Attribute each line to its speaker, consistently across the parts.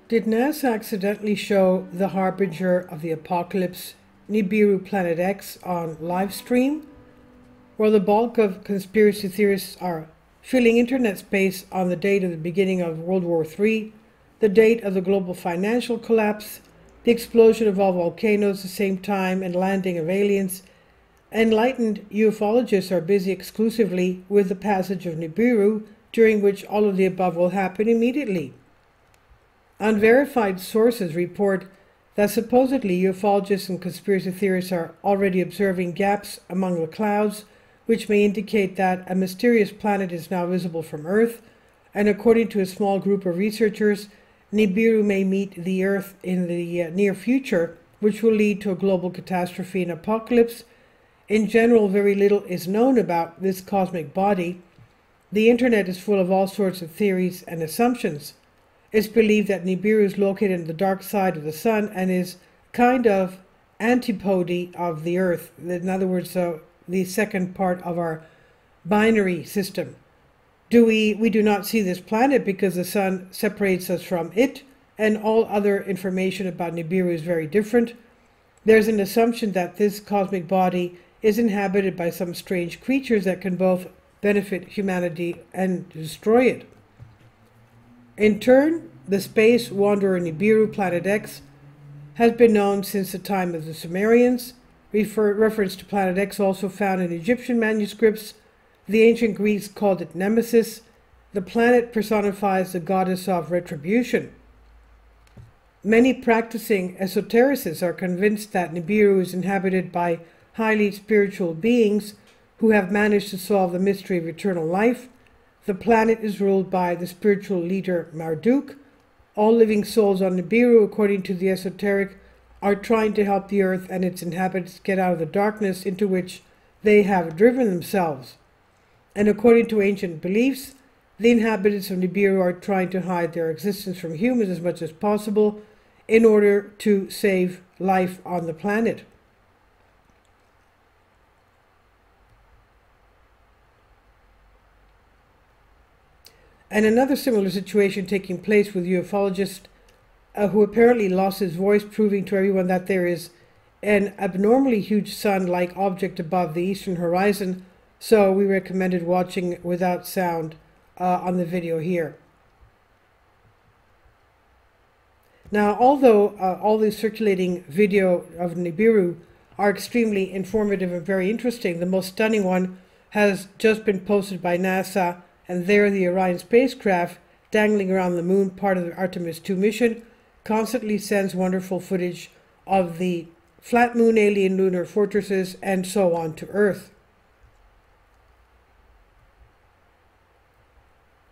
Speaker 1: Did NASA accidentally show the Harbinger of the apocalypse, Nibiru PlanetX, on live stream? While the bulk of conspiracy theorists are filling internet space on the date of the beginning of World War III, the date of the global financial collapse, the explosion of all volcanoes at the same time, and landing of aliens, enlightened ufologists are busy exclusively with the passage of Nibiru, during which all of the above will happen immediately. Unverified sources report that supposedly ufologists and conspiracy theorists are already observing gaps among the clouds, which may indicate that a mysterious planet is now visible from Earth, and according to a small group of researchers, Nibiru may meet the Earth in the near future, which will lead to a global catastrophe and apocalypse. In general, very little is known about this cosmic body. The internet is full of all sorts of theories and assumptions. It's believed that Nibiru is located on the dark side of the sun and is kind of antipode of the Earth. In other words, the second part of our binary system. We do not see this planet because the sun separates us from it, and all other information about Nibiru is very different. There's an assumption that this cosmic body is inhabited by some strange creatures that can both benefit humanity and destroy it. In turn, the space wanderer Nibiru PlanetX has been known since the time of the Sumerians. Reference to PlanetX also found in Egyptian manuscripts. The ancient Greeks called it Nemesis. The planet personifies the goddess of retribution. Many practicing esotericists are convinced that Nibiru is inhabited by highly spiritual beings who have managed to solve the mystery of eternal life. The planet is ruled by the spiritual leader Marduk. All living souls on Nibiru, according to the esoteric, are trying to help the Earth and its inhabitants get out of the darkness into which they have driven themselves. And according to ancient beliefs, the inhabitants of Nibiru are trying to hide their existence from humans as much as possible in order to save life on the planet. And another similar situation taking place with ufologist who apparently lost his voice, proving to everyone that there is an abnormally huge sun-like object above the eastern horizon. So we recommended watching without sound on the video here. Now, although all the circulating video of Nibiru are extremely informative and very interesting, the most stunning one has just been posted by NASA, and there the Orion spacecraft, dangling around the moon, part of the Artemis II mission, constantly sends wonderful footage of the flat moon, alien lunar fortresses, and so on to Earth.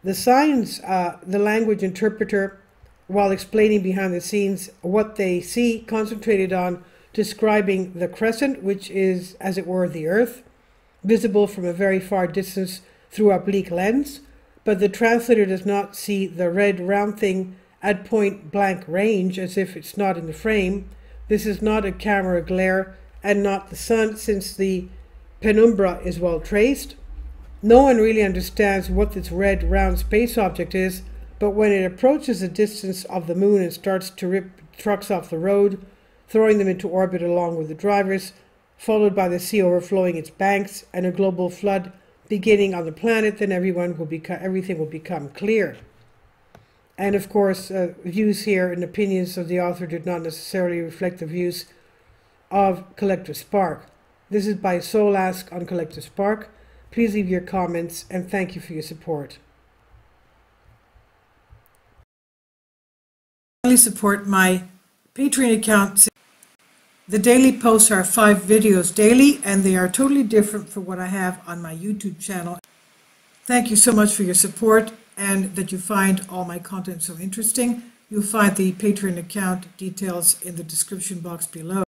Speaker 1: The signs, the language interpreter, while explaining behind the scenes what they see, concentrated on describing the crescent, which is, as it were, the Earth, visible from a very far distance through an oblique lens, but the translator does not see the red round thing at point blank range, as if it's not in the frame. This is not a camera glare and not the sun, since the penumbra is well traced. No one really understands what this red round space object is, but when it approaches the distance of the moon and starts to rip trucks off the road, throwing them into orbit along with the drivers, followed by the sea overflowing its banks and a global flood beginning on the planet, then everything will become clear. And of course, views here and opinions of the author did not necessarily reflect the views of Collective Spark. This is by Soul Ask on Collective Spark. Please leave your comments, and thank you for your support. Please support my Patreon account. The daily posts are 5 videos daily, and they are totally different from what I have on my YouTube channel. Thank you so much for your support and that you find all my content so interesting. You'll find the Patreon account details in the description box below.